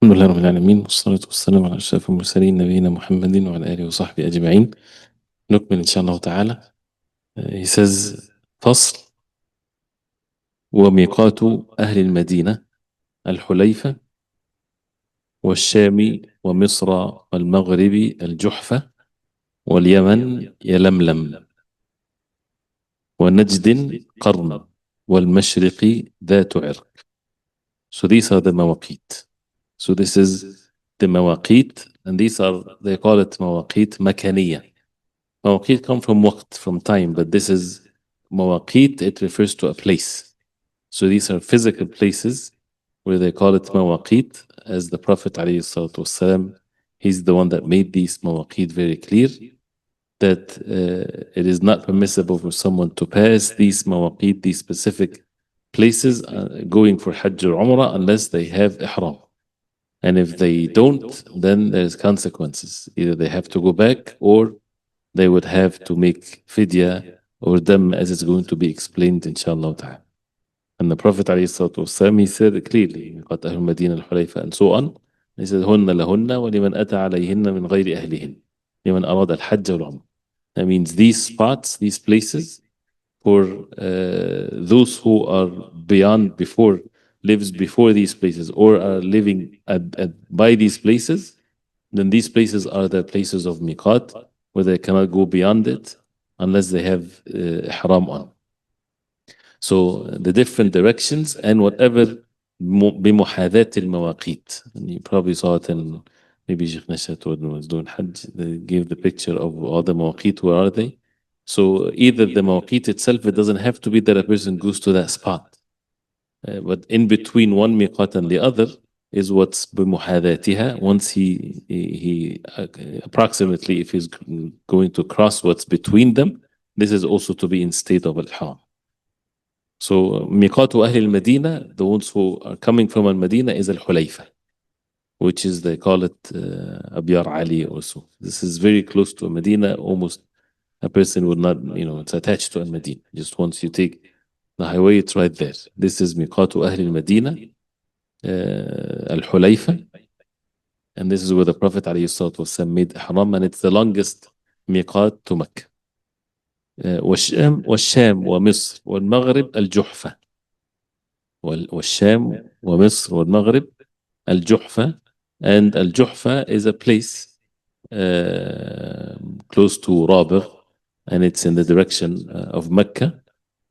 الحمد لله رب العالمين، والصلاة والسلام على أشرف المرسلين نبينا محمد وعلى آله وصحبه أجمعين. نكمل إن شاء الله تعالى. He says فصل: وميقات أهل المدينة الحليفة والشام ومصر والمغرب الجحفة واليمن يلملم ونجد قرن والمشرق ذات عرق. So these are the مواقيت. So this is the مواقيت, and these are, they call it مواقيت مكانية. مواقيت come from وقت, from time, but this is مواقيت, it refers to a place. So these are physical places where they call it مواقيت, as the Prophet عليه الصلاة والسلام, he's the one that made these مواقيت very clear, that it is not permissible for someone to pass these مواقيت, these specific places, going for Hajj or Umrah, unless they have ihram. And if they don't, then there's consequences. Either they have to go back, or they would have to make fidya or dam, as it's going to be explained inshallah ta'ala. And the Prophet ﷺ, he said clearly, قَدْ أَهْلُ الْمَدِينَ الْحُلَيْفَةَ, and so on. He said, هُنَّ لَهُنَّ وَلِمَنْ أَتَى عَلَيْهِنَّ مِنْ غَيْرِ أَهْلِهِنَّ لِمَنْ أَرَادَ الْحَجَّ وَالْعُمْرَةَ. That means these spots, these places, for those who are beyond, before, lives before these places, or are living by these places, then these places are the places of miqat, where they cannot go beyond it unless they have ihram on. So the different directions, and whatever بمحاذاة المواقيت. And you probably saw it in, maybe Sheikh Nashat was doing Hajj, they gave the picture of all the mawaqit, where are they? So either the mawaqit itself, it doesn't have to be that a person goes to that spot. But in between one miqat and the other is what's بمحاذاتها. Once he approximately, if he's going to cross what's between them, this is also to be in state of al-ihram. So miqat أهل المدينة, the ones who are coming from al-Madinah, is al-Hulayfa, which is, they call it Abyar Ali also. This is very close to Medina, almost a person would not, it's attached to al-Madinah. Just once you take the highway, it's right there. This is miqat أهل المدينة al-Hulayfa, and this is where the Prophet ﷺ made ihram, and it's the longest miqat to Mecca. والشام ومصر والمغرب الجحفة. والشام ومصر والمغرب الجحفة. And al-Juhfa is a place close to Rabigh, and it's in the direction of Mecca,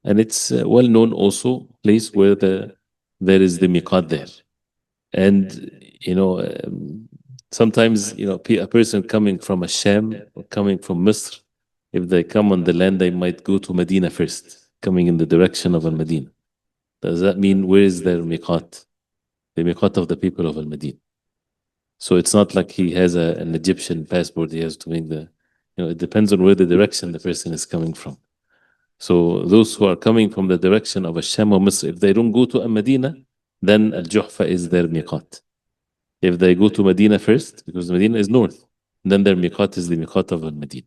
and it's well known also place where there is the miqat there. And sometimes a person coming from Sham or coming from Misr, if they come on the land, they might go to Medina first, coming in the direction of al-Medina. Does that mean where is their miqat? The miqat of the people of al-Medina. So it's not like he has an Egyptian passport, he has to make it depends on where the direction the person is coming from. So those who are coming from the direction of Sham or Misr, if they don't go to al-Medina, then al-Juhfa is their miqat. If they go to Medina first, because Medina is north, then their miqat is the miqat of al-Medina.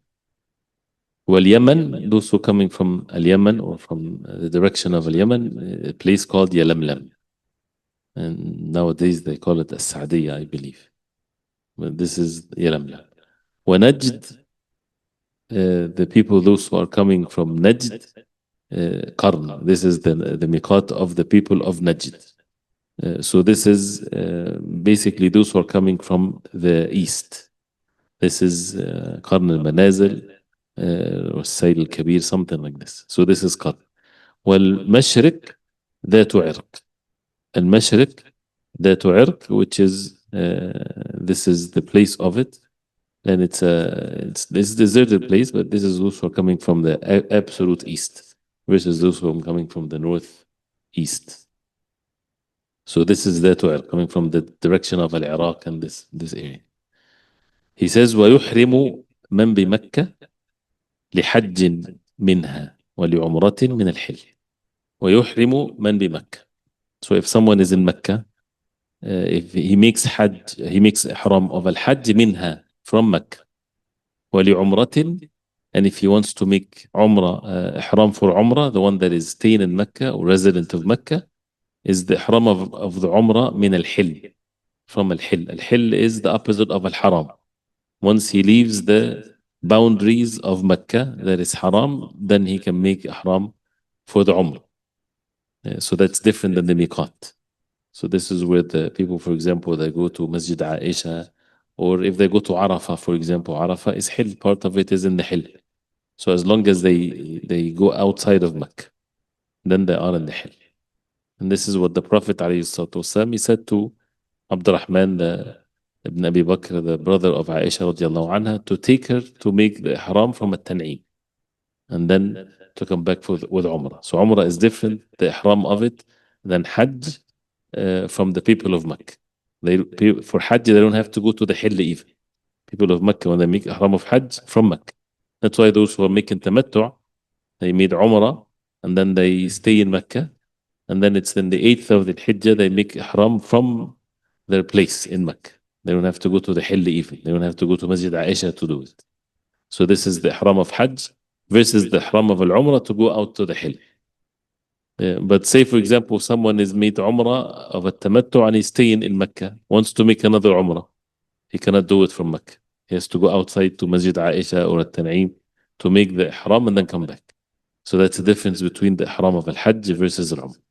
Wal-Yaman, those who are coming from al-Yaman, or from the direction of al-Yaman, a place called Yalamlam. And nowadays they call it as-Sa'diyya, I believe. But this is Yalamlam. Najd, the people, those who are coming from Najd, Qarn, this is the miqat of the people of Najd. So this is basically those who are coming from the east. This is Qarn al-Manazil, or Sayl al-Kabir, something like this. So this is Qarn. Wal-Mashriq ذات عرق. Al-Mashriq ذات عرق, which is this is the place of it, and it's this deserted place, but this is those who are coming from the absolute east versus those who are coming from the northeast. So this is ذات عرق, coming from the direction of al-Iraq and this area. He says ويحرم من بمكة لحج منها ولعمرة من الحل. ويحرم من بمكة. So if someone is in Mecca, if he makes Hajj, he makes ihram of al-Hajj minha, from Mecca. وَلِعُمْرَةٍ, and if he wants to make Umrah, ihram for Umrah, the one that is staying in Mecca or resident of Mecca, is the ihram of the Umrah min al-Hil, from al-Hill. Al-Hill is the opposite of al-Haram. Once he leaves the boundaries of Mecca, that is haram, then he can make ihram for the Umrah. So that's different than the miqat. So this is where the people, for example, they go to Masjid Aisha, or if they go to Arafah, for example, Arafah is Hill, part of it is in the Hill. So as long as they go outside of Mecca, then they are in the Hill. And this is what the Prophet ﷺ, he said to Abdurrahman ibn Abi Bakr, the brother of Aisha radiallahu anha, to take her to make the ihram from at-Tan'im and then to come back with Umrah. So Umrah is different, the ihram of it, than Hajj from the people of Mecca. For Hajj, they don't have to go to the Hill even. People of Mecca, when they make ihram of Hajj, from Mecca. That's why those who are making tamattu', they made Umrah and then they stay in Mecca. And then it's in the 8th of the Hijjah, they make ihram from their place in Mecca. They don't have to go to the Hill even. They don't have to go to Masjid Aisha to do it. So this is the ihram of Hajj versus the ihram of al-Umrah to go out to the Hill. But say, for example, someone is made Umrah of a tamattu and he's staying in Mecca, wants to make another Umrah. He cannot do it from Mecca. He has to go outside to Masjid Aisha or At-Tan'im to make the ihram and then come back. So that's the difference between the ihram of al-Hajj versus al-Umrah.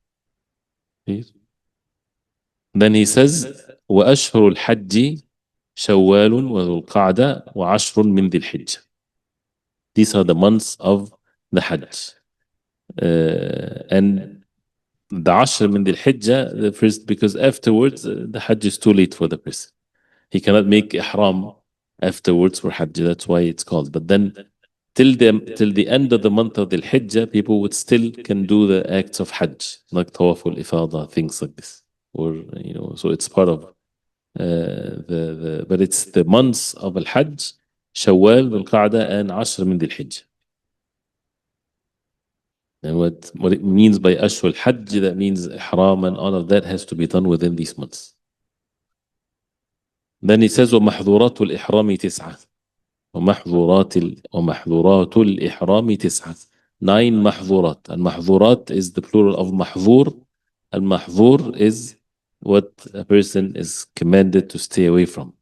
Then he says, وَأَشْهُرُ الْحَجِّ شَوَّالٌ وَذُو الْقَعْدَةِ وَعَشْرٌ مِنْ ذِي الْحِجَّةِ. These are the months of the Hajj. And the Ashr min Dhul Hijjah, the first, because afterwards the Hajj is too late for the person. He cannot make ihram afterwards for Hajj. That's why it's called. But then till the end of the month of Dhul Hijjah, people would still can do the acts of Hajj, like Tawaf al-Ifada, things like this. Or so it's part of but it's the months of al-Hajj, Shawwal, Dhul-Qa'dah, and Ashr min Dhul Hijjah. And what it means by Ashhur al-Hajj, that means ihram and all of that has to be done within these months. Then he says, وَمَحْظُورَاتُ الْإِحْرَامِ تِسْعَةٌ. وَمَحْظُورَاتُ الْإِحْرَامِ تِسْعَةٌ. 9 mahzurat. And mahzurat is the plural of mahzur. And mahzur is what a person is commanded to stay away from.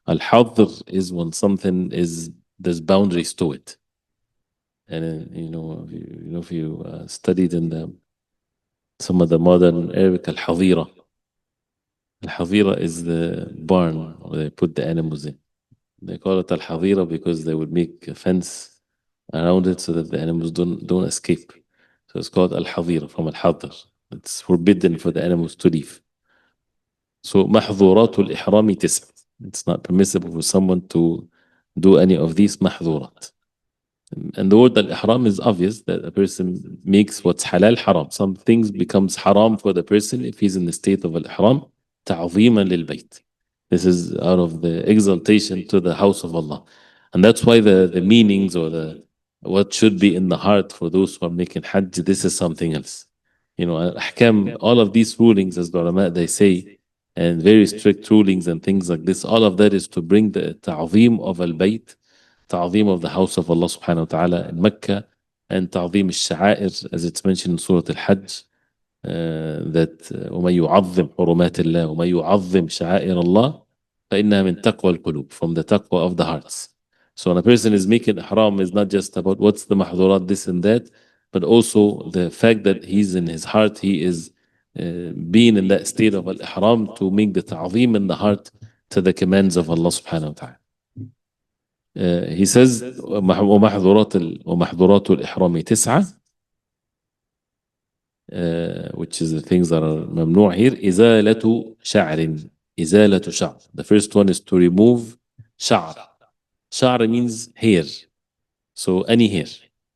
Al-hadr is when something there's boundaries to it. And if you studied in some of the modern Arabic, al-hadira. Al-hadira is the barn where they put the animals in. They call it al-hadira because they would make a fence around it so that the animals don't escape. So it's called al-hadira, from al-hadr. It's forbidden for the animals to leave. So mahzuratul ihrami tis'a. It's not permissible for someone to do any of these mahzurat. And the word al-ihram is obvious, that a person makes what's halal haram. Some things becomes haram for the person if he's in the state of al-ihram, ta'ziman lil-bayt. This is out of the exaltation to the house of Allah. And that's why the meanings or what should be in the heart for those who are making hajj, this is something else. Ahkam, all of these rulings, as the ulama, they say, and very strict rulings and things like this, all of that is to bring the ta'zim of al-bayt, ta'zim of the house of Allah subhanahu wa ta'ala in Mecca, and ta'zim al-sha'air, as it's mentioned in Surah Al-Hajj, that وَمَن يُعَظِّمْ حُرُمَاتِ اللَّهِ وَمَن يُعَظِّمْ شَعَائِرَ اللَّهِ فَإِنَّهَا مِن تَقْوَى الْقُلُوبِ, from the taqwa of the hearts. So when a person is making ihram, is not just about what's the mahdurat, this and that, but also the fact that he's in his heart, he is being in that state of al-ihram to make the ta'zim in the heart to the commands of Allah subhanahu wa ta'ala. He says ومحظورات الإحرام 9, which is the things that are ممنوع here. إزالة شعر. إزالة شعر. The first one is to remove شعر. شعر means hair. So any hair.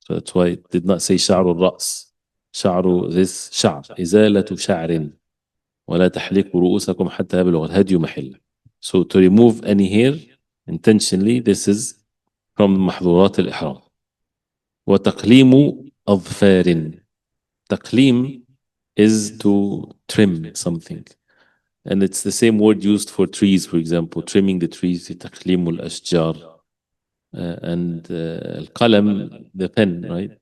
So that's why it did not say شعر الرأس. شعر this شعر. إزالة شعر. ولا تحلقوا رؤوسكم حتى يبلغ الهدي محله. So to remove any hair intentionally, this is from محظورات الإحرام. وتقليم أظفار. تقليم is to trim something. And it's the same word used for trees, for example, trimming the trees, تقليم الأشجار. And القلم, the pen, right?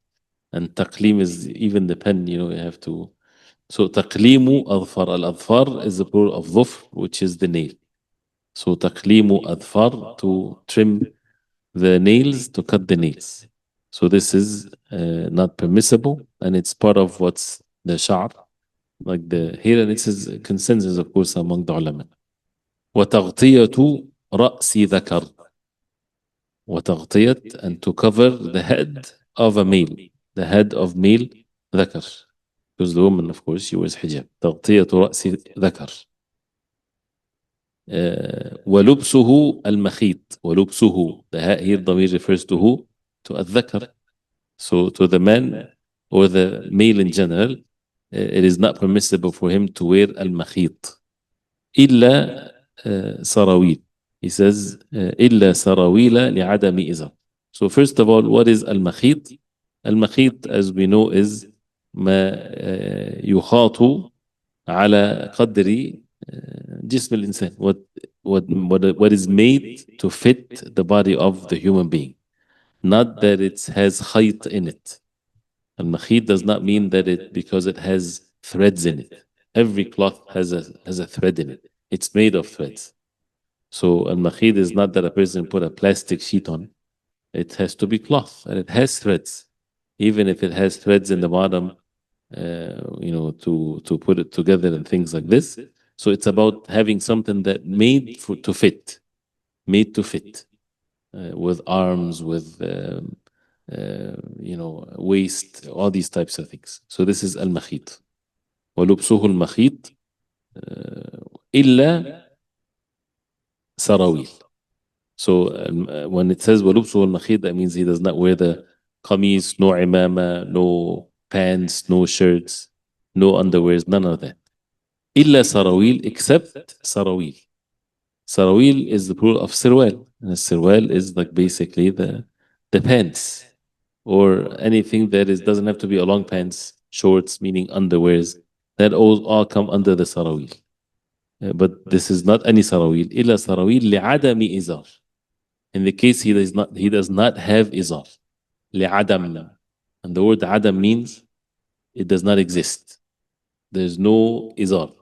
And تقليم is even the pen, you have to. So تقليم أظفار. الأظفار is the plural of ظفر, which is the nail. So تقليم أظفار, to trim the nails, to cut the nails. So this is not permissible, and it's part of what's the sha'r, like the hair, and this is consensus, of course, among the ulama. وتغطية رأس ذكر. وتغطية, and to cover the head of a male, the head of male ذكر. Because the woman, of course, she wears hijab. تغطية رأس ذكر. ولبسه المخيط. ولبسه, the here ضمير refers to who? To الذكر. So to the man or the male in general, it is not permissible for him to wear المخيط. إلا سراويل. He says إلا سراويل لعدم إزار. So first of all, what is المخيط? المخيط, as we know, is ما يخاط على قدر جسم الإنسان. What is made to fit the body of the human being. Not that it has خيط in it. المخيط does not mean that it, because it has threads in it. Every cloth has a thread in it. It's made of threads. So al-makhid is not that a person put a plastic sheet on. It has to be cloth, and it has threads. Even if it has threads in the bottom, to put it together and things like this. So it's about having something that to fit, made to fit, with arms, with waist, all these types of things. So this is al-makhid. ولبسه المخيط إلا سراويل. So when it says ولبسه المخيط, that means he does not wear the qamis, no imama, no pants, no shirts, no underwears, none of that. إلا سراويل, except sarawil. Sarawil is the plural of sirwal, and sirwal is like basically the pants, or anything that doesn't have to be a long pants, shorts, meaning underwears, that all come under the sarawil. But this is not any sarawil. إلا sarawil لعدم إزار. In the case he does not have izar. لعدم. And the word adam means it does not exist. There's no izar.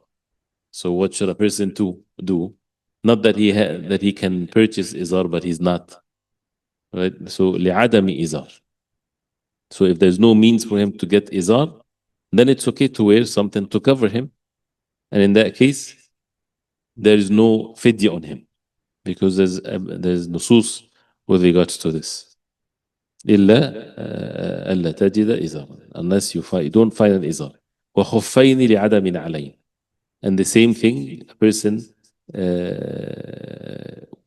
So what should a person do? Not that he can purchase izar, but he's not. Right? So لعدم izar. So if there's no means for him to get izar, then it's okay to wear something to cover him. And in that case, there is no fidya on him, because there's nusus with regards to this. إلا ألا تجد إزارا, unless you don't find an izar. وخفين لعدم نعلين. And the same thing, a person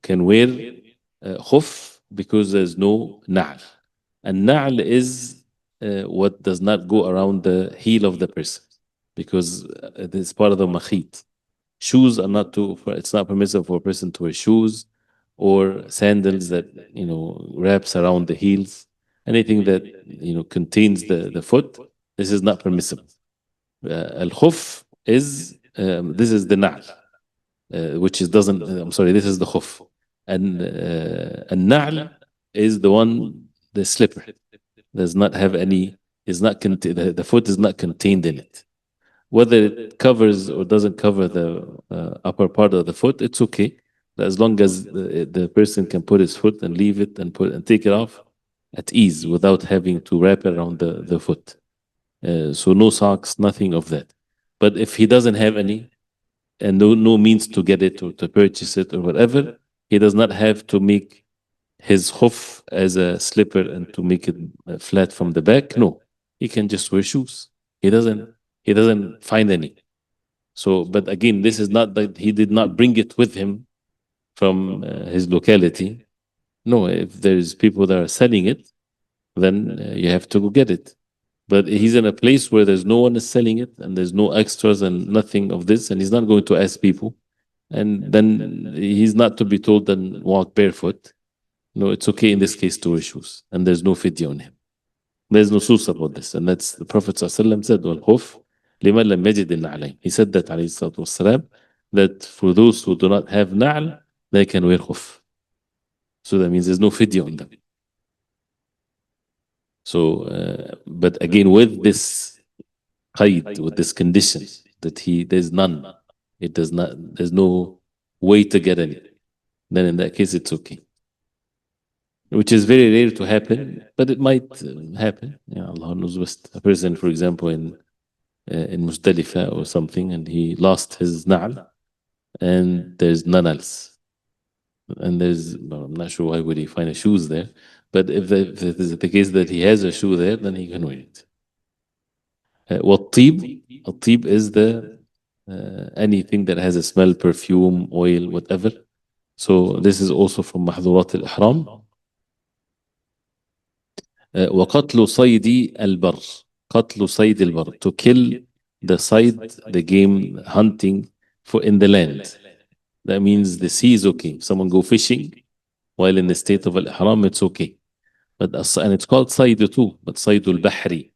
can wear khuf because there's no na'al. And na'al is what does not go around the heel of the person, because it is part of the makhit. Shoes are not it's not permissible for a person to wear shoes or sandals that wraps around the heels. Anything that contains the foot, this is not permissible. Al-khuf is this is the na'al, which is doesn't. I'm sorry, this is the khuf, and na'al is the slipper. Does not have any. Is not the foot is not contained in it. Whether it covers or doesn't cover the upper part of the foot, it's okay, as long as the person can put his foot and leave it and take it off at ease without having to wrap it around the foot. So no socks, nothing of that. But if he doesn't have any, and no means to get it or to purchase it or whatever, he does not have to make his khuf as a slipper and to make it flat from the back. No, he can just wear shoes. He doesn't find any. So, but again, this is not that he did not bring it with him from his locality. No, if there's people that are selling it, then you have to go get it. But he's in a place where there's no one is selling it, and there's no extras and nothing of this, and he's not going to ask people. And then he's not to be told then walk barefoot. No, it's okay in this case to wear shoes, and there's no fidya on him. There's no sus about this, and that's the Prophet ﷺ said, "Wal-khuf liman lam yajid al-na'layn." He said that, alayhi salatu wassalam, that for those who do not have na'al, they can wear khuf. So that means there's no fidya on them. So, but again, with this qaid, with this condition that there's none, there's no way to get any. then in that case it's okay. Which is very rare to happen, but it might happen. Yeah, Allah knows best. A person, for example, in Muzdalifah or something, and he lost his na'al, and there's none else. And well, I'm not sure why would he find a shoes there, but if it is the case that he has a shoe there, then he can wear it. والطيب, الطيب is the anything that has a smell, perfume, oil, whatever. So this is also from محظورات الإحرام. وقتل صيد البر, قتل صيد البر, to kill the صيد, the game hunting for in the land. That means the sea is okay. If someone go fishing while in the state of al-ihram, it's okay. But and it's called صيد too, but صيد البحري,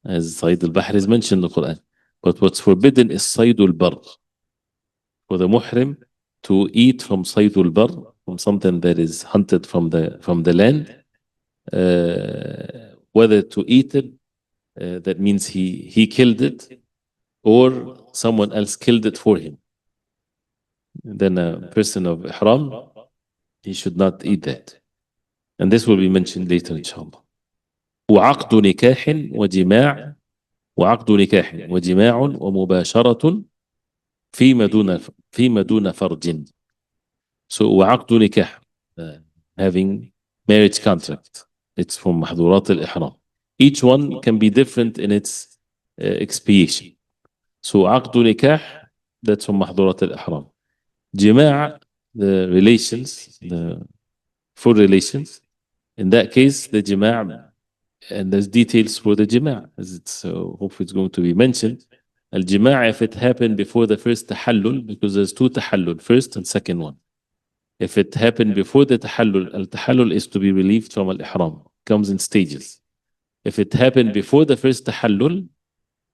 as صيد البحر is mentioned in the Quran. But what's forbidden is صيد البر, for the muhrim to eat from صيد البر, from something that is hunted from the land. Whether to eat it, that means he killed it, or someone else killed it for him. Then a person of ihram, he should not eat that. And this will be mentioned later, inshallah. وعقد نكاح وجماع, وعقد نكاح وجماع ومباشرة فيما دون فرج. So وعقد نكاح, having marriage contract, it's from محظورات الإحرام. Each one can be different in its expiation. So عقد نكاح, that's from محظورات الإحرام. جماع, the relations, the full relations. In that case, the جماع, and there's details for the جماع, as it's hopefully it's going to be mentioned. الجماع, if it happened before the first تحلل, because there's two تحلل, first and second one. If it happened before the تحلل, al-tahallul is to be relieved from al-ihram, comes in stages. If it happened before the first tahallul,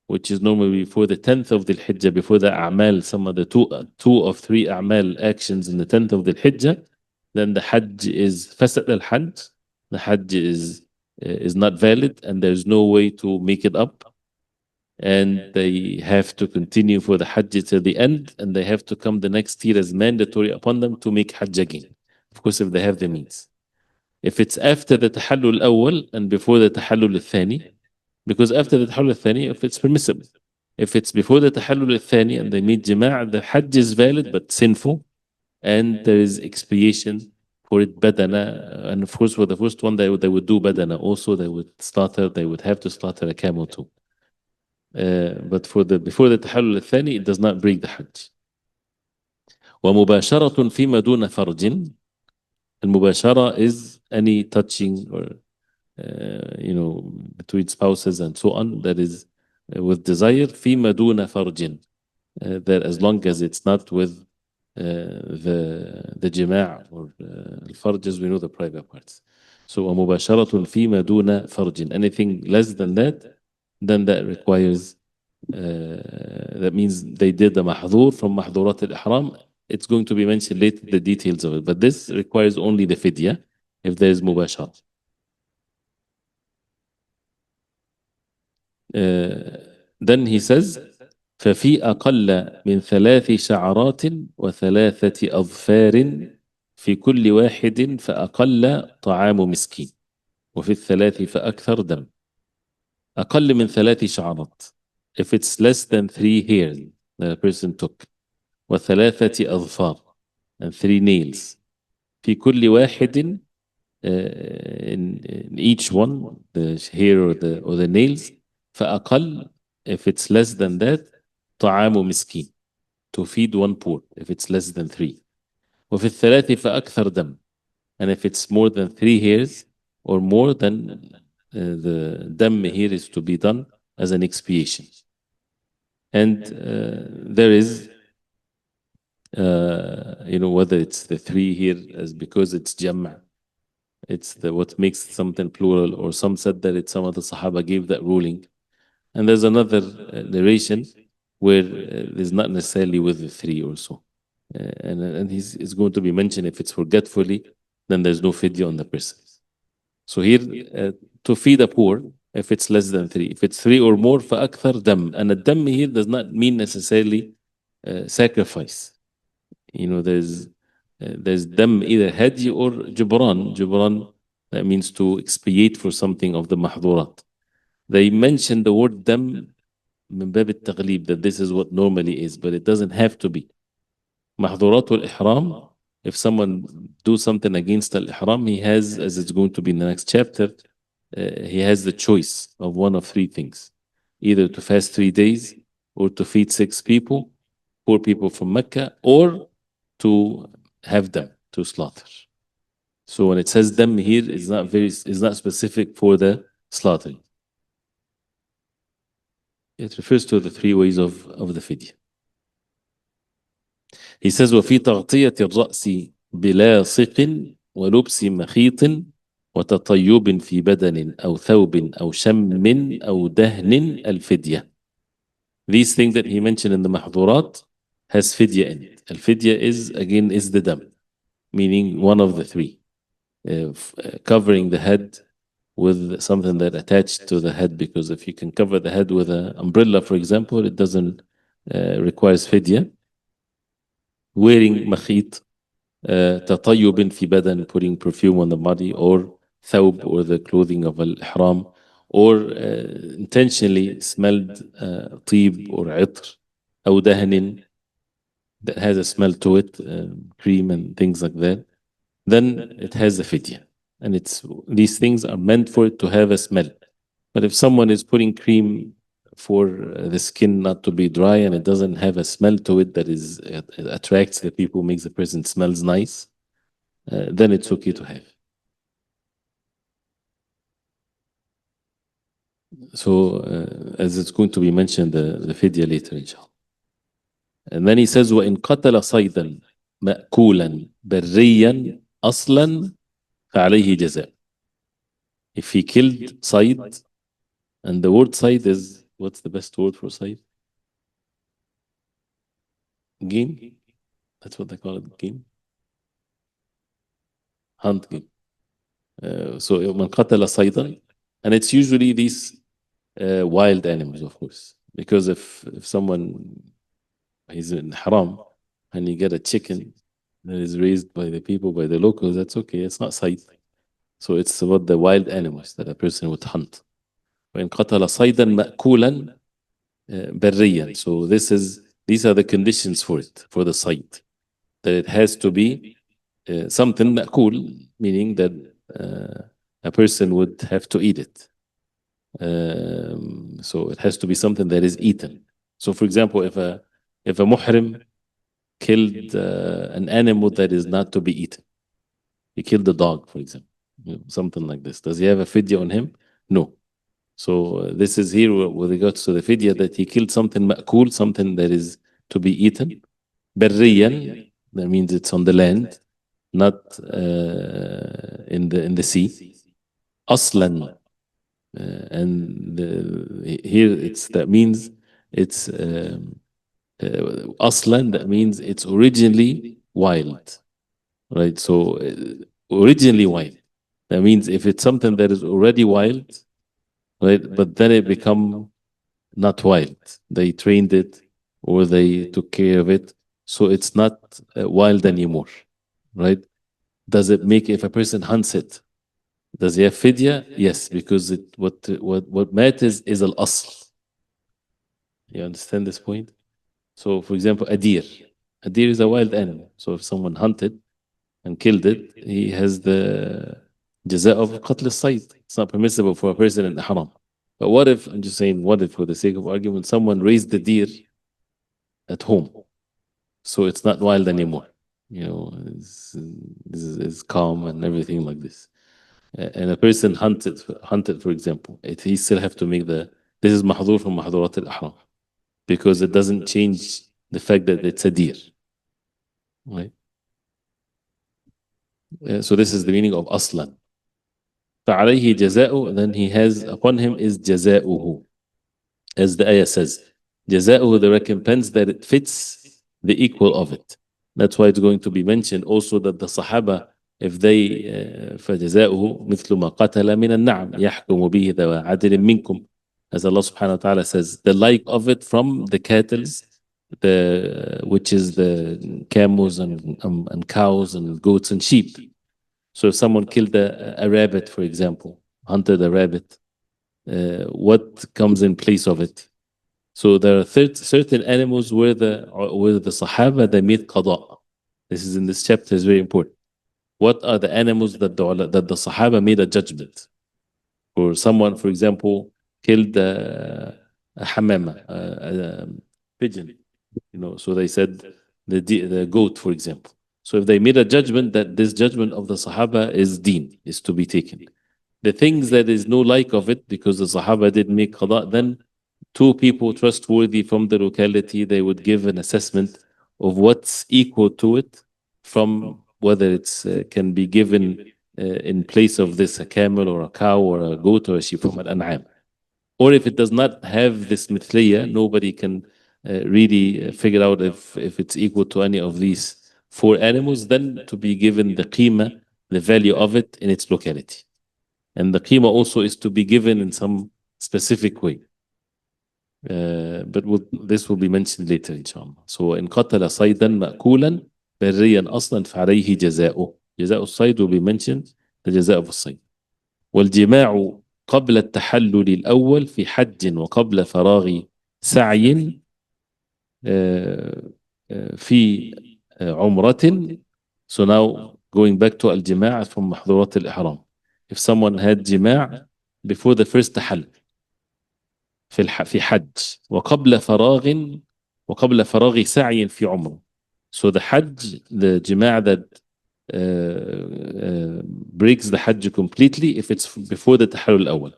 which is normally before the 10th of the Hijjah, before the a'mal, some of the two of three a'mal actions in the 10th of the Hijjah, then the Hajj is fasad al-Hajj. The Hajj is not valid, and there's no way to make it up. And they have to continue for the Hajj till the end, and they have to come the next year as mandatory upon them to make Hajj again. Of course, if they have the means. If it's after the tahallul awwal and before the tahallul al-thani, because after the tahallul al-thani, if it's permissible. If it's before the tahallul al-thani and they meet jima', the Hajj is valid but sinful, and there is expiation for it badana. And of course, for the first one, they would do badana also. They would have to slaughter a camel too. But before the tahallul al-thani, it does not break the Hajj. ومباشرة فيما دون فرج. المباشرة is any touching or between spouses and so on, that is with desire. فيما دون فرج, that as long as it's not with the جماع or الفرج, as we know, the private parts. So ومباشرة فيما دون فرج, anything less than that, then that requires, that means they did the mahdur from mahdurat al-ihram. It's going to be mentioned later, the details of it, but this requires only the fidya if there is mubashar. Then he says ففي أقل من 3 شعرات و3 أظفار في كل واحد فأقل طعام مسكين وفي الثلاث فأكثر دم. أقل من 3 شعرات, if it's less than 3 hairs the person took, وثلاثة أظفار, and 3 nails, في كل واحد, in each one, the hair or the nails, فأقل, if it's less than that, طعام مسكين, to feed one poor, if it's less than 3. وفي الثلاث فأكثر دم, and if it's more than 3 hairs or more, then the dam here is to be done as an expiation. And there is, whether it's the 3 here as because it's jam'a, it's what makes something plural, or some said that it's some of the Sahaba gave that ruling. And there's another narration where it's not necessarily with the 3 or so. And it's going to be mentioned if it's forgetfully, then there's no fidya on the person. So here, to feed a poor, if it's less than 3, if it's 3 or more, فأكثر دم. And a dam here does not mean necessarily sacrifice. There's There's dam either hadi or jibran. Jibran, that means to expiate for something of the mahdurat. They mention the word dam من باب التغليب, that this is what normally is, but it doesn't have to be. محظورات الإحرام, if someone do something against al-ihram, he has, as it's going to be in the next chapter, he has the choice of one of three things: either to fast 3 days, or to feed 6 people, 4 people from Mecca, or to have them to slaughter. So when it says them here, it's not specific for the slaughtering. It refers to the 3 ways of the fidya. He says وفي تغطية الرأس بلاصق ولبس مخيط وتطيب في بدن أو ثوب أو شم أو دهن الفدية. These things that he mentioned in the محظورات has fidya in it. Al-fidya is the dam, meaning one of the three. Covering the head with something that attached to the head, because if you can cover the head with an umbrella, for example, it doesn't requires fidya. Wearing makhit, تطيب في بدن, putting perfume on the body, or thawb, or the clothing of al-ihram, or intentionally smelled طيب or عطر, أو دهن, that has a smell to it, cream and things like that, then it has a fidya. And these things are meant for it to have a smell. But if someone is putting cream for the skin not to be dry, and it doesn't have a smell to it that it attracts the people, makes the person smells nice, then it's okay to have. So as it's going to be mentioned, the fidya later, inshallah. And then he says وإن قتل صيدا مأكولا بريا أصلا فعليه جزاء. If he killed صيد, and the word صيد is, what's the best word for صيد? Game? That's what they call it, game? Hunt game. So من قتل صيدا, and it's usually these wild animals, of course, because if someone is in haram and you get a chicken that is raised by the people, by the locals, that's okay, it's not صيد. So it's about the wild animals that a person would hunt. وإن قتل صيدا مأكولا بريا. So these are the conditions for it, for the صيد, that it has to be something مأكول, meaning that a person would have to eat it. So it has to be something that is eaten. So for example, if a muhrim killed an animal that is not to be eaten, he killed a dog, for example, something like this, does he have a fidya on him? No. So this is here with regards to the fidya, that he killed something ma'kul, something that is to be eaten. Barriyan, that means it's on the land, not in the sea. Aslan, and here that means it's aslan, that means it's originally wild, right? So originally wild, that means if it's something that is already wild, right, but then it become not wild, they trained it or they took care of it, so it's not wild anymore, right? Does it make, if a person hunts it, does he have fidya? Yes, because what matters is al-asl. You understand this point? So for example, a deer is a wild animal, so if someone hunted and killed it, he has the jaza of qatl al-sayd. It's not permissible for a person in ihram. But what if, I'm just saying, what if for the sake of argument, someone raised the deer at home, so it's not wild anymore, it's calm and everything like this, and a person hunted, for example, he still have to make this is mahdur from mahdurat al-ihram, because it doesn't change the fact that it's a deer, right? So this is the meaning of aslan. فَعَلَيْهِ جَزَاؤُ, then he has upon him is جَزَاؤُهُ, as the ayah says, جَزَاؤُهُ, the recompense that it fits the equal of it. That's why it's going to be mentioned also that the Sahaba, if they فَجَزَاؤُهُ مِثْلُ مَا قَتَلَ مِنَ النَّعَمِ يَحْكُمُ بِهِ ذَوَى عَدْلٍ مِنْكُمْ, as Allah subhanahu wa ta'ala says, the like of it from the cattle which is the camels and cows and goats and sheep. So if someone killed a rabbit, for example, hunted a rabbit, what comes in place of it? So there are certain animals where the Sahaba they made qada. This is in this chapter is very important. What are the animals that the Sahaba made a judgment? Or someone, for example, killed a hamama, a pigeon. So they said the goat, for example. So if they made a judgment that this judgment of the Sahaba is deen, is to be taken. The things that is no like of it, because the Sahaba did make qada, then two people trustworthy from the locality, they would give an assessment of what's equal to it, from whether it's can be given in place of this a camel or a cow or a goat or a sheep from an an'am. Or if it does not have this mithliya, nobody can really figure out if it's equal to any of these four animals, then to be given the qima, the value of it in its locality. And the qima also is to be given in some specific way. But this will be mentioned later inshallah. So إن قتل صيدا مأكولا بريا أصلا فعليه جزاؤه. جزاء الصيد will be mentioned, the جزاء of الصيد. والجماع قبل التحلل الأول في حج وقبل فراغ سعي في عمرة. So now going back to الجماع from محظورات الإحرام. If someone had جماع before the first تحلل في حج وقبل فراغ سعي في عمره. So the Hajj, the Jima' that breaks the Hajj completely if it's before the Tahallul الأول.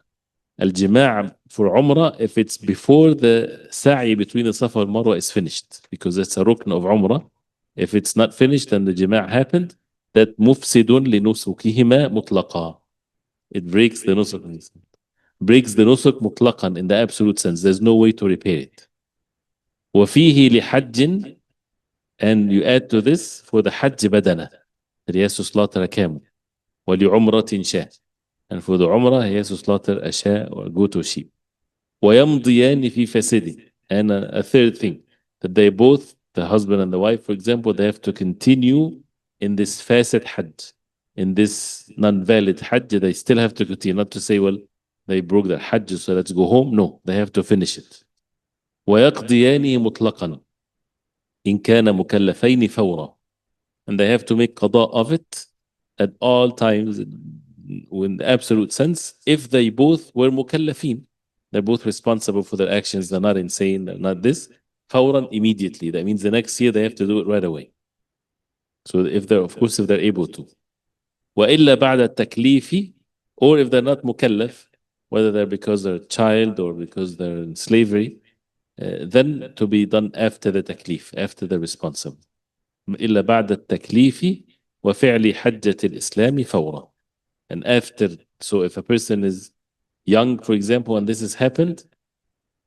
Al-Jima' for Umrah if it's before the Sa'i between the Safa and Marwa is finished, because it's a rukn of Umrah. If it's not finished and the Jima' happened, that mufsidun linusukihima mutlaqa. It breaks the nusuk. Breaks the nusuk mutlaqan in the absolute sense. There's no way to repair it. وفيه لحج, and you add to this for the Hajj badana, that he has to slaughter a camel. وَلِعُمْرَةٍ شَاء, and for the Umrah he has to slaughter a sha or a goat or sheep. وَيَمْضِيَانِ فِي فَسِدٍ, and a third thing, that they both, the husband and the wife, for example, they have to continue in this fasid Hajj, in this non-valid Hajj. They still have to continue, not to say, well, they broke their Hajj, so let's go home. No, they have to finish it. وَيَقْضِيَانِ مُطْلَقًا إِنْ كَانَ مُكَلَّفَيْنِ فَوْرًا, and they have to make qada of it at all times, in the absolute sense, if they both were mukallafin. They're both responsible for their actions. They're not insane. They're not this. Fawran, immediately. That means the next year they have to do it right away. So if they're, of course, if they're able to. وَإِلَّا بَعْدَ التَّكْلِيفِ, or if they're not mukallaf, whether they're because they're a child or because they're in slavery, then to be done after the taklif, after they're responsible. إلا بعد التكليف وفعل حجة الإسلام فورا. And after, so if a person is young, for example, and this has happened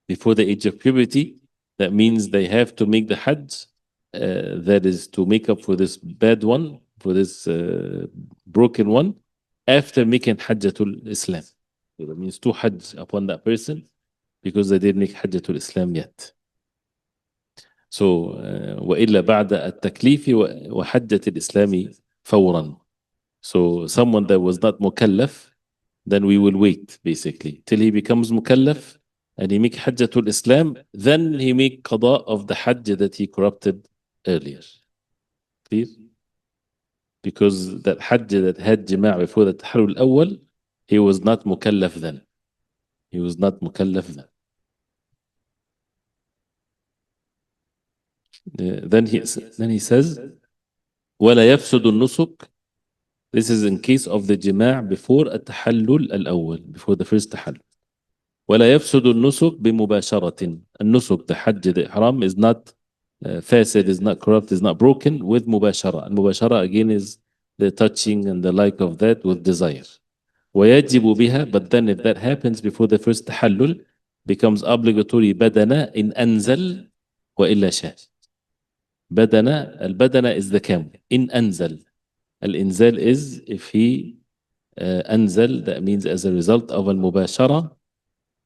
before the age of puberty, that means they have to make the Hajj, that is to make up for this bad one, for this broken one, after making Hajjatul Islam. So that means two Hajj upon that person, because they didn't make Hajjatul Islam yet. So وإلا بعد التكليف وحجة الإسلام فورا. So someone that was not mukallaf, then we will wait basically till he becomes mukallaf and he make Hajjatul Islam, then he make qada of the Hajj that he corrupted earlier. Clear? Because that Hajj that had Jima' before the Tahallul الأول, he was not mukallaf then. He was not mukallaf then. Then he says ولا يفسد النسك. This is in case of the جماع before التحلل الأول, before the first تحلل. ولا يفسد النسك بمباشرة. النسك, the Hajj, the Ihram, is not fasid, is not corrupt, is not broken with مباشرة. And مباشرة again is the touching and the like of that with desire. ويجب بها, but then if that happens before the first تحلل, becomes obligatory بدنة إن أنزل وإلا شاء. بدنة, البدنة is the camel. إن أنزل. الإنزال is if he أنزل, that means as a result of المباشرة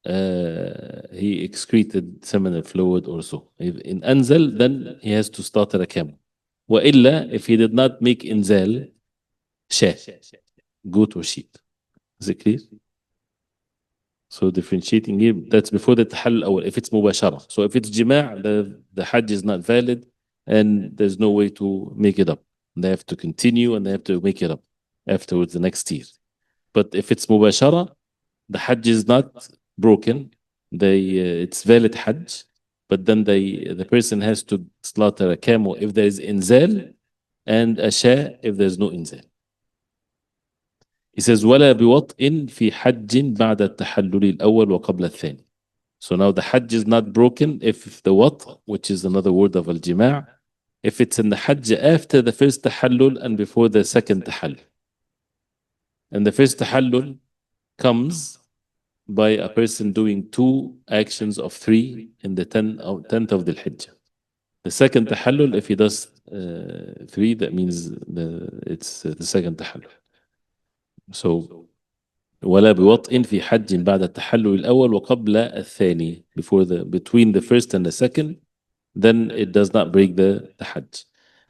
he excreted seminal fluid or so. If in أنزل, then he has to slaughter a camel. وإلا, if he did not make إنزال, شاة, goat or sheep. Is it clear? So differentiating here, that's before the تحلل الأول, if it's مباشرة. So if it's جماع, the Hajj is not valid and there's no way to make it up. They have to continue and they have to make it up afterwards the next year. But if it's مباشرة, the Hajj is not broken. It's valid Hajj, but then the person has to slaughter a camel if there is inzal and a shah if there's no inzal. He says ولا بوطء في حج بعد التحلل الأول وقبل الثاني. So now the Hajj is not broken if the wat, which is another word of al-jima', if it's in the Hajj after the first tahallul and before the second tahallul. And the first tahallul comes by a person doing 2 actions of 3 in the 10th of the Hajj. The second tahallul, if he does 3, that means it's the second tahallul. So ولا بوطء في حج بعد التحلل الأول وقبل الثاني, between the first and the second, then it does not break the Hajj.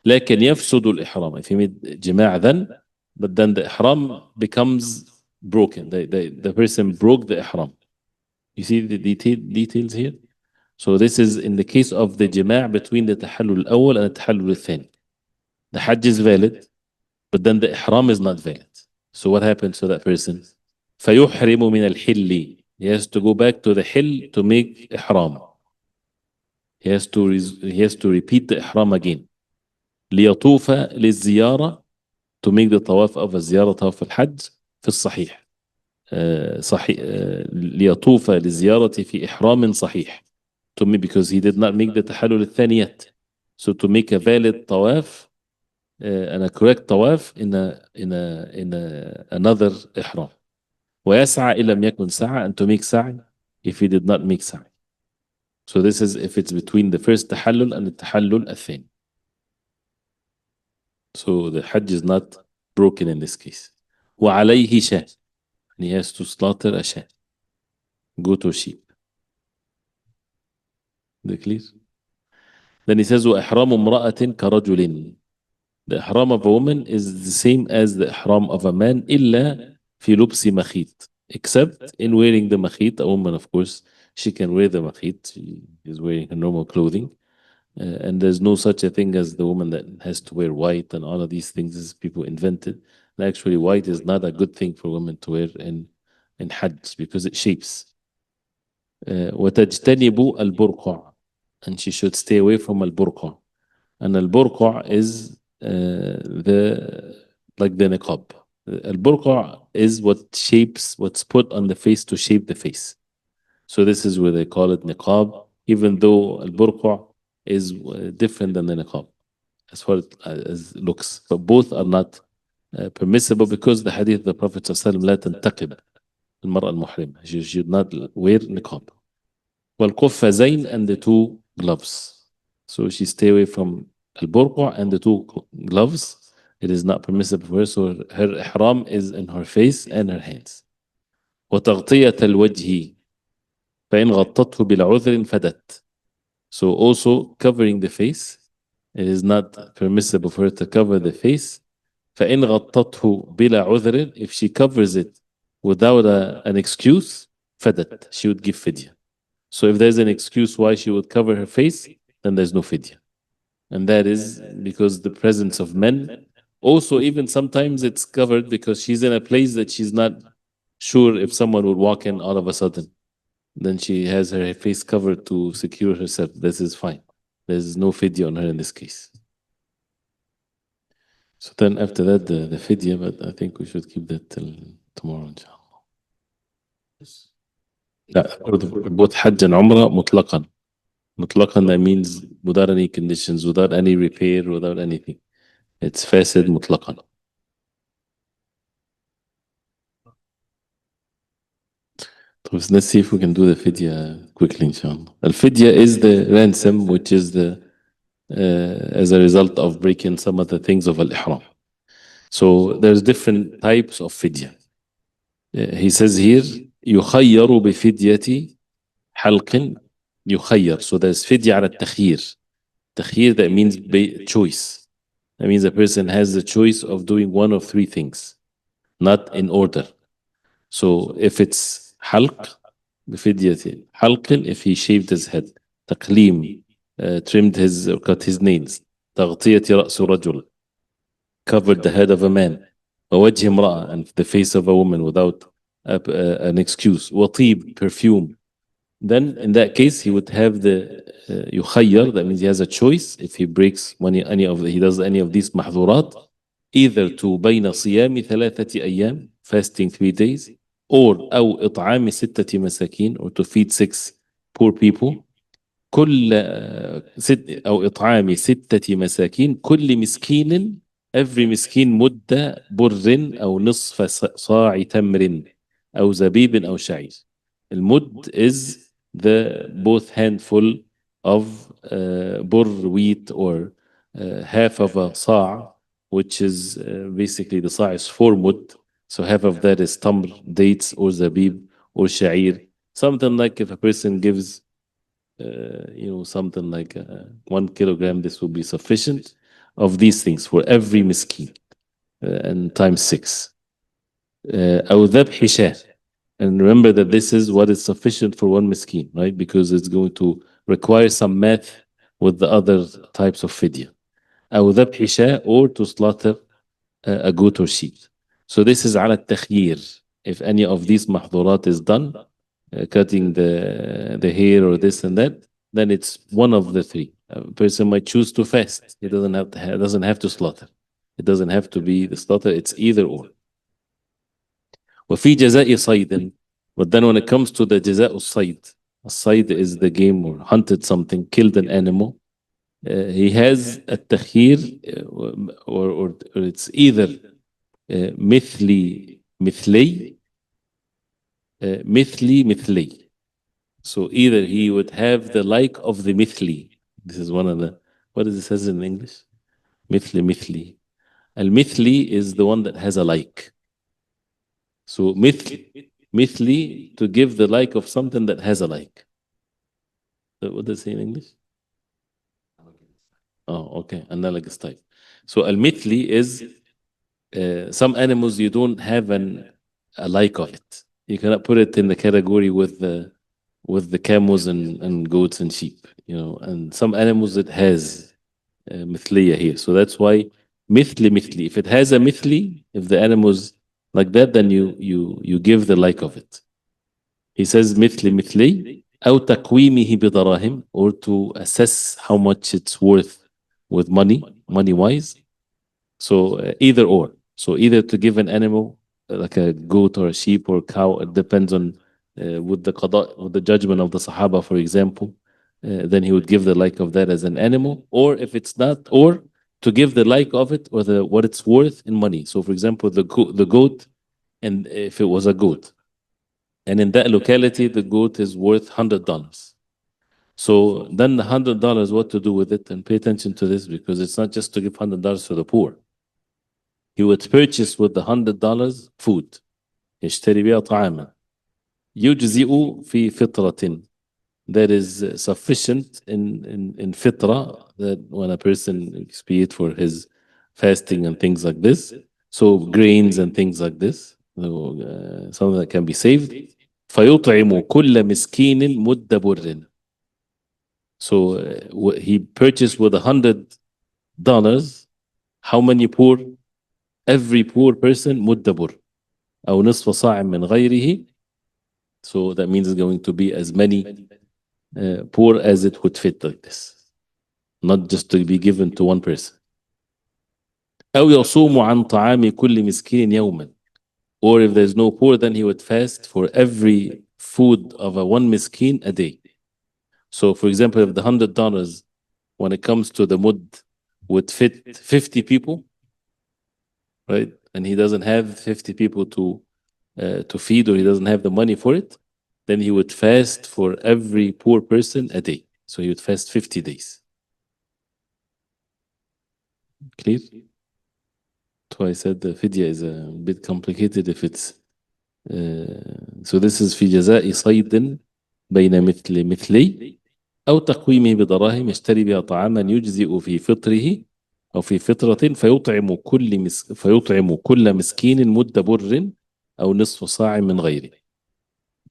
لكن يفسد الإحرام. If he made جماع then, but then the ihram becomes broken. The person broke the ihram. You see the details here? So this is in the case of the jima' between the tahallul al-awwal and the tahallul al-thani. The Hajj is valid, but then the ihram is not valid. So what happens to that person? فَيُحْرِمُ مِنَ الْحِلِّ. He has to go back to the hill to make ihram. He has to repeat the ihram again. ليطوف للزيارة, to make the tawaf of الزيارة, طواف الحج في الصحيح. صحيح ليطوف للزيارة في إحرام صحيح. To me, because he did not make the tahallul الثاني yet. So to make a valid tawaf and a correct tawaf in another ihram. ويسعى إن لم يكن سعى, and to make sa'i if he did not make sa'i. So this is if it's between the first tahallul and the tahallul الثاني. So the Hajj is not broken in this case. وعليه شاة, and he has to slaughter a shah, goat or sheep. The clear? Then he says وإحرام امرأة كرجل. The ihram of a woman is the same as the ihram of a man إلا في لبس مخيط, except in wearing the makhit. A woman, of course, she can wear the makhit. She is wearing her normal clothing. And there's no such a thing as the woman that has to wear white and all of these things people invented. And actually, white is not a good thing for women to wear in Hajj because it shapes. وتجتنب البرقع, and she should stay away from al-burqa. And al-burqa is like the niqab. Al-burqa is what's put on the face to shape the face. So this is where they call it niqab, even though al-burqa is different than the niqab as far as looks. But both are not permissible because the hadith of the Prophet ﷺ لا تنتقب المرأة المحرمة. She should not wear niqab. والقفازين, and the 2 gloves. So she stay away from al-burqa and the 2 gloves. It is not permissible for her. So her ihram is in her face and her hands. وتغطية الوجه فإن غطته بالعذر فدت. So also covering the face, it is not permissible for her to cover the face. فإن غطته بلا عذر, if she covers it without an excuse, فدت, she would give fidya. So if there's an excuse why she would cover her face, then there's no fidya. And that is because the presence of men. Also, even sometimes it's covered because she's in a place that she's not sure if someone would walk in all of a sudden. Then she has her face covered to secure herself. This is fine. There's no fidya on her in this case. So then after that, the fidya, but I think we should keep that till tomorrow, inshallah. Both Hajj and Umrah mutlaqan. Mutlaqan, that means without any conditions, without any repair, without anything. It's fasid mutlaqan. Let's see if we can do the fidya quickly, inshallah. Al-fidya is the ransom, which is as a result of breaking some of the things of al-ihram. So there's different types of fidya. He says here, يخير بفدية حلق يخير. So there's فدية على التخيير. تخيير, that means choice. That means a person has the choice of doing one of three things, not in order. So if it's حلق بفدية حلق, if he shaved his head. تقليم, trimmed his or cut his nails. تغطية رأس رجل, covered the head of a man. ووجه امرأة, and the face of a woman without an excuse. وطيب, perfume. Then in that case he would have the يخير, that means he has a choice if he breaks he does any of these محظورات, either to بين صيام 3 أيام, fasting 3 days, or أو إطعام 6 مساكين, or to feed 6 poor people. كل أو إطعام 6 مساكين, كل مسكين, every مسكين مد بر أو نصف صاع تمر أو زبيب أو شعير. المد is the both handful of bur, wheat, or half of a صاع, which is basically the صاع is 4 mud. So half of that is tamr, dates, or zabib, or sha'ir. Something like if a person gives something like 1 kilogram, this will be sufficient of these things for every miskin, and times 6. أو ذبح شاة. And remember that this is what is sufficient for 1 miskin, right? Because it's going to require some math with the other types of fidya. أو ذبح شاة, or to slaughter a goat or sheep. So this is على التخيير. If any of these محظورات is done, cutting the hair or this and that, then it's one of the 3. A person might choose to fast. It doesn't have to slaughter. It doesn't have to be the slaughter. It's either or. وفي جزاء صيد. But then when it comes to the جزاء الصيد, الصيد is the game or hunted something, killed an animal. He has التخيير, or it's either مثلي مثلي, مثلي مثلي. So either he would have the like of the mithli. This is one of the, what does it says in English? Mithli, mithli. Al-mithli is the one that has a like. So mithli, to give the like of something that has a like. What does it say in English? Oh, okay, analogous type. So al-mithli is some animals you don't have a like of it. You cannot put it in the category with the camels and goats and sheep, and some animals it has مثلية here. So that's why مثلي. If it has a مثلي, if the animal's like that, then you give the like of it. He says مثلي أو تقويمه بدراهم, or to assess how much it's worth with money wise. So either or. So either to give an animal like a goat or a sheep or a cow, it depends on with the judgment of the Sahaba, for example. Then he would give the like of that as an animal, or if it's not, or to give the like of it or what it's worth in money. So, for example, the goat, and if it was a goat, and in that locality the goat is worth $100. So then the $100, what to do with it? And pay attention to this, because it's not just to give $100 to the poor. He would purchase with the $100 food. يشتري بها طعاما يجزئ في فطرة, that is sufficient in fitra, that when a person expiate for his fasting and things like this. So grains and things like this, something that can be saved. فيطعم كل مسكين مد بر. So he purchased with $100. How many poor? Every poor person مد بر أو نصف صاع من غيره. So that means it's going to be as many poor as it would fit, like this, not just to be given to one person. أو يصوم عن طعام كل مسكين يوما, or if there's no poor, then he would fast for every food of a 1 miskin a day. So for example, if the $100, when it comes to the mud, would fit 50 people, right, and he doesn't have 50 people to feed, or he doesn't have the money for it, then he would fast for every poor person a day. So he would fast 50 days. Clear? That's why I said the fidya is a bit complicated if it's So this is في جزاء صيد بين مثلي أو تقويمه بدراهم يشتري بها طعاما يجزئ في فطره أو في فطرة فيطعم كل مسكين مد بر أو نصف صاع من غيره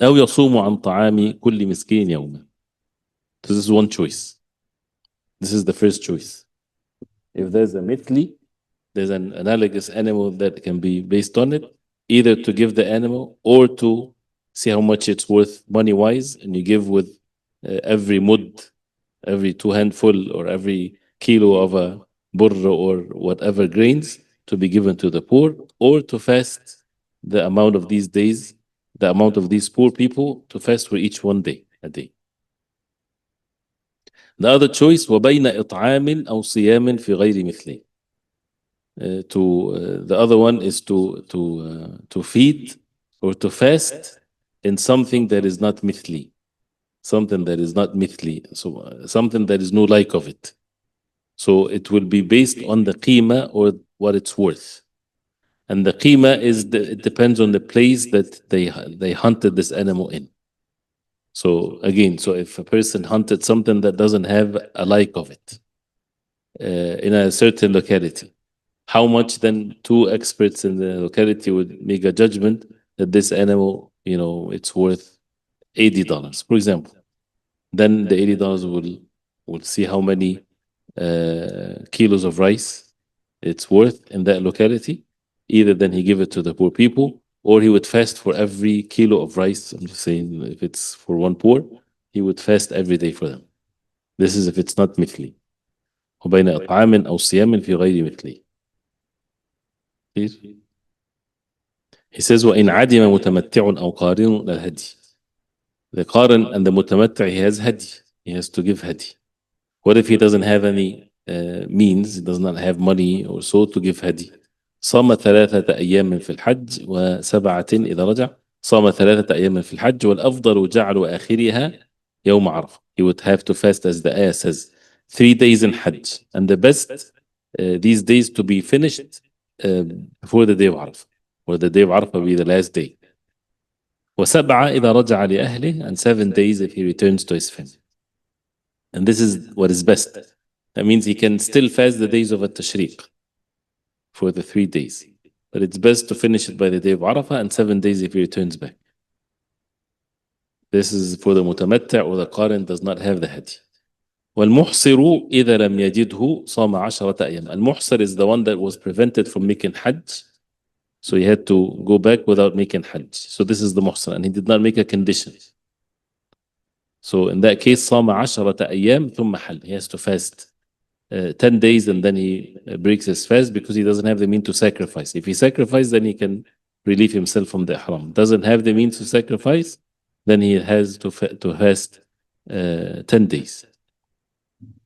أو يصوم عن طعام كل مسكين يوما. This is one choice. This is the first choice. If there's a mithli, there's an analogous animal that can be based on it, either to give the animal or to see how much it's worth money-wise, and you give with every mud, every 2 handful or every kilo of a burr or whatever grains to be given to the poor, or to fast the amount of these days, the amount of these poor people to fast for each one day, a day. The other choice وبين إطعام أو صيام في غير مثله. The other one is to feed or to fast in something that is not mithli, something that is not mithli, so something that is no like of it. So it will be based on the qima or what it's worth. And the qima it depends on the place that they hunted this animal in. So again, so if a person hunted something that doesn't have a like of it in a certain locality, how much then 2 experts in the locality would make a judgment that this animal, it's worth $80, for example. Then the $80 will see how many kilos of rice it's worth in that locality. Either then he give it to the poor people, or he would fast for every kilo of rice. I'm just saying, if it's for one poor, he would fast every day for them. This is if it's not مثلي. وبين إطعام أو صيام في غير مثلي. He says وإن عدم متمتع أو قارن الهدي. The qarin and the mutamattu, he has hadi. He has to give hadi. What if he doesn't have any means, he does not have money or so to give hadi? صام 3 أيام في الحج و7 إذا رجع. صام 3 أيام في الحج والأفضل جعل آخرها يوم عرفة. He would have to fast, as the ayah says, 3 days in Hajj. And the best these days to be finished before the day of Arafah, or the day of Arafah will be the last day. وسبعة إذا رجع لأهله, and 7 days if he returns to his family. And this is what is best. That means he can still fast the days of at-tashriq for the 3 days. But it's best to finish it by the day of Arafah, and 7 days if he returns back. This is for the mutamattu' or the qarin does not have the hadi. والمحصر إذا لم يجده صام 10 أيام. Al-muhsir is the one that was prevented from making hajj. So he had to go back without making hajj. So this is the muhsir, and he did not make a condition. So in that case, صام 10 أيام ثم حل. He has to fast 10 days and then he breaks his fast because he doesn't have the means to sacrifice. If he sacrifices, then he can relieve himself from the ihram. Doesn't have the means to sacrifice, then he has to fast 10 days.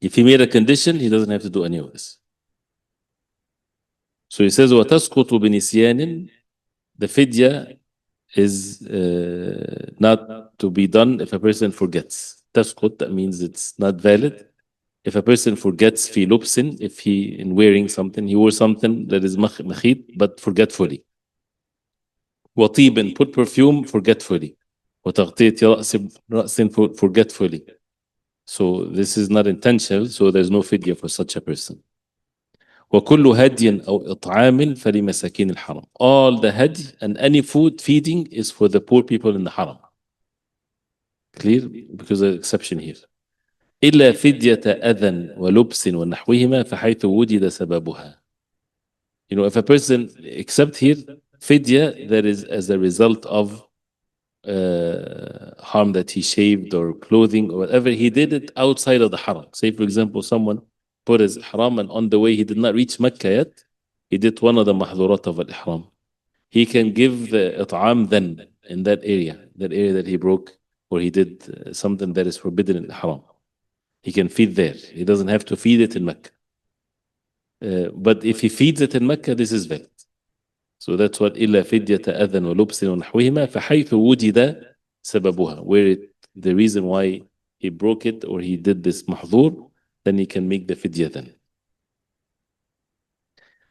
If he made a condition, he doesn't have to do any of this. So he says, وَتَسْقُطُ بِنِسْيَانٍ. The fidya is not to be done if a person forgets. تسقط, that means it's not valid. If a person forgets في لبس, if he in wearing something, he wore something that is مخيط but forgetfully. وطيب, put perfume forgetfully. وتغطية رأس forgetfully. So this is not intentional, so there's no fidya for such a person. وكل هدي أو إطعام فلمساكين الحرم. All the hadi and any food feeding is for the poor people in the haram. Clear? Because there's an exception here. إلا فدية أذى ولبس ونحوهما فحيث وجد سببها. If a person, except here, fidya that is as a result of harm that he shaved or clothing or whatever, he did it outside of the haram. Say, for example, someone put his ihram and on the way he did not reach Mecca yet, he did one of the mahdurat of al-ihram. He can give the it'am then in that area that he broke, or he did something that is forbidden in ihram. He can feed there. He doesn't have to feed it in Mecca. But if he feeds it in Mecca, this is valid. So that's what إلا فدية أذى ولبس ونحوهما فحيث وجد سببها, where the reason why he broke it or he did this mahdur, then he can make the fidya then.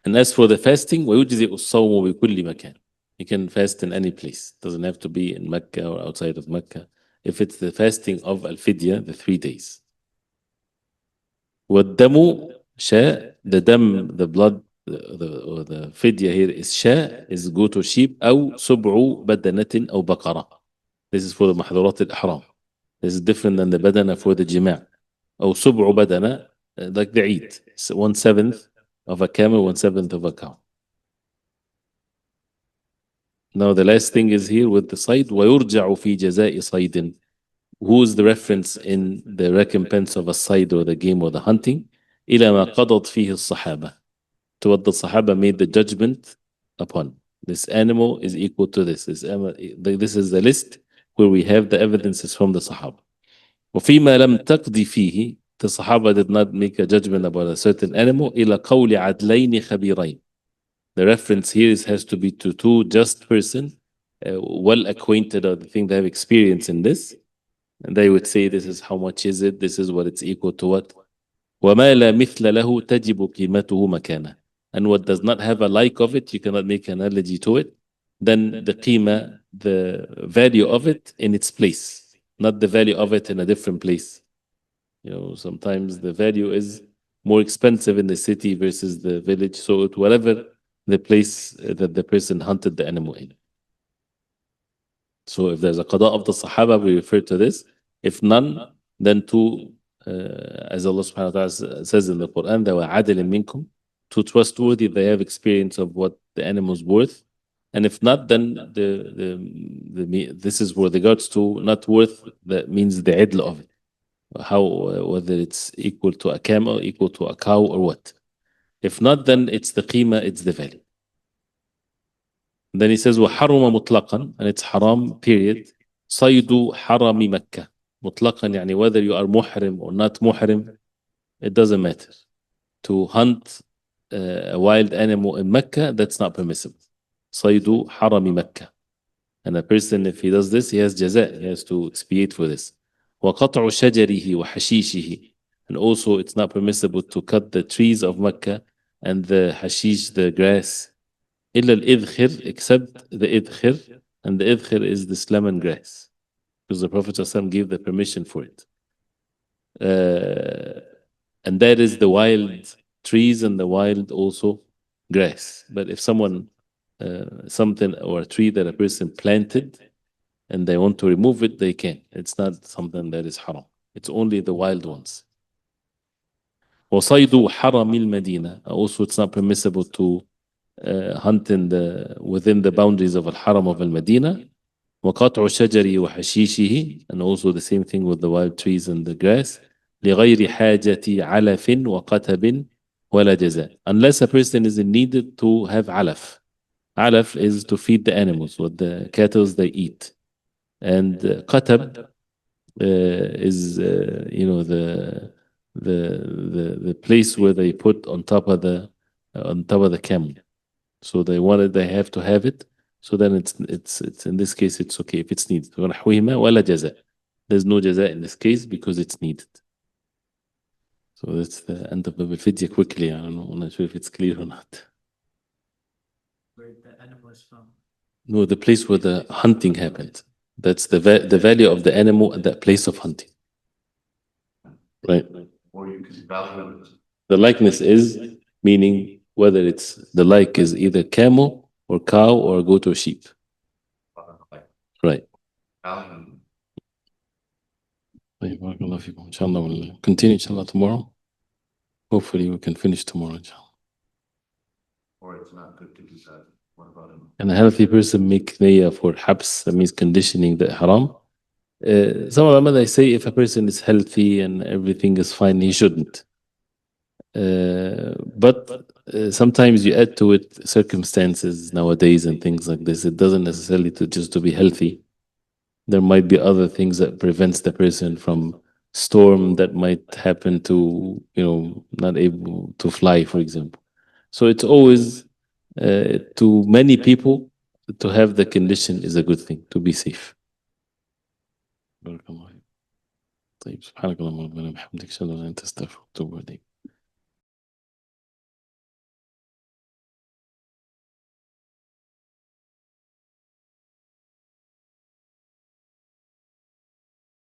And as for the fasting, ويجزئ الصوم بكل مكان. You can fast in any place. Doesn't have to be in Mecca or outside of Mecca. If it's the fasting of al-fidya, the 3 days. والدم شاء, the dam, the blood, or the fidya here is شاء, is goat or sheep, أو سبع بدنة أو بقرة. This is for the محظورات الإحرام. This is different than the بدنة for the جماع. أو سبع بدنة, like the Eid. 1/7 of a camel, 1/7 of a cow. Now the last thing is here with the صيد. ويرجع في جزاء صيد. Who is the reference in the recompense of a side or the game or the hunting? إلى ما قضت فيه الصحابة. To what the Sahaba made the judgment upon. This animal is equal to this. This is the list where we have the evidences from the Sahaba. وفيما لم تقضي فيه, the Sahaba did not make a judgment about a certain animal. إلى قول عدلين خبيرين. The reference here has to be to two just person, well acquainted of the thing they have experience in this. And they would say, this is how much is it? This is what it's equal to what? وَمَا لَا مِثْلَ لَهُ تَجِبُ قِيمَتُهُ مَكَانًا. And what does not have a like of it, you cannot make an analogy to it. Then the qima, the value of it in its place, not the value of it in a different place. You know, sometimes the value is more expensive in the city versus the village. So whatever the place that the person hunted the animal in. So if there's a qada of the Sahaba, we refer to this. If none, then two, as Allah subhanahu wa ta'ala says in the Quran, they were عَدِلٍ مِنْكُمْ, two trustworthy, they have experience of what the animal's worth. And if not, then this is with regards to not worth, that means the idl of it. How, whether it's equal to a camel, equal to a cow, or what. If not, then it's the qima, it's the value. Then he says وحرم مطلقا, and it's haram period. صيد حرم مكة مطلقا, يعني whether you are muhrim or not muhrim, it doesn't matter. To hunt a wild animal in Mecca, that's not permissible. صيد حرم مكة. And a person, if he does this, he has jaza, he has to expiate for this. وقطع شجره وحشيشه, and also it's not permissible to cut the trees of Mecca and the hashish, the grass. إلا الإذخر, except the إذخر, and the إذخر is this lemon grass, because the Prophet ﷺ gave the permission for it. And that is the wild trees and the wild also grass. But if someone, something or a tree that a person planted and they want to remove it, they can. It's not something that is haram. It's only the wild ones. وصيد حرم المدينة, also it's not permissible to hunt within the boundaries of al-Haram of al-Medina. وقطع شجره وحشيشه, and also the same thing with the wild trees and the grass. لغير حاجة علف وقتب ولا جزاء, unless a person is in need to have alaf. Alaf is to feed the animals, what the cattle they eat. And qatab is the place where they put on top of the camel. So they have to have it. So then it's in this case it's okay if it's needed. ونحوهما ولا جزاء. There's no jaza in this case because it's needed. So that's the end of the video quickly. I don't know, I'm not sure if it's clear or not. Where the animal is from. No, the place where the hunting happened. That's the value of the animal at that place of hunting. Right. Or you can value it. The likeness is meaning whether it's the like is either camel or cow or goat or sheep. Right. Value. Inshallah, we'll continue inshallah tomorrow. Hopefully we can finish tomorrow inshallah. Or it's not good to do that. What about him? And a healthy person make niyyah for habs, that means conditioning the ihram. Some of them they say if a person is healthy and everything is fine, he shouldn't. But sometimes you add to it circumstances nowadays and things like this. It doesn't necessarily to be healthy. There might be other things that prevents the person from storm that might happen to, not able to fly, for example. So it's always to many people to have the condition is a good thing, to be safe. بارك الله فيك. طيب سبحانك اللهم ربنا وبحمدك اشهد ان لا اله الا انت استغفرك واتوب اليك.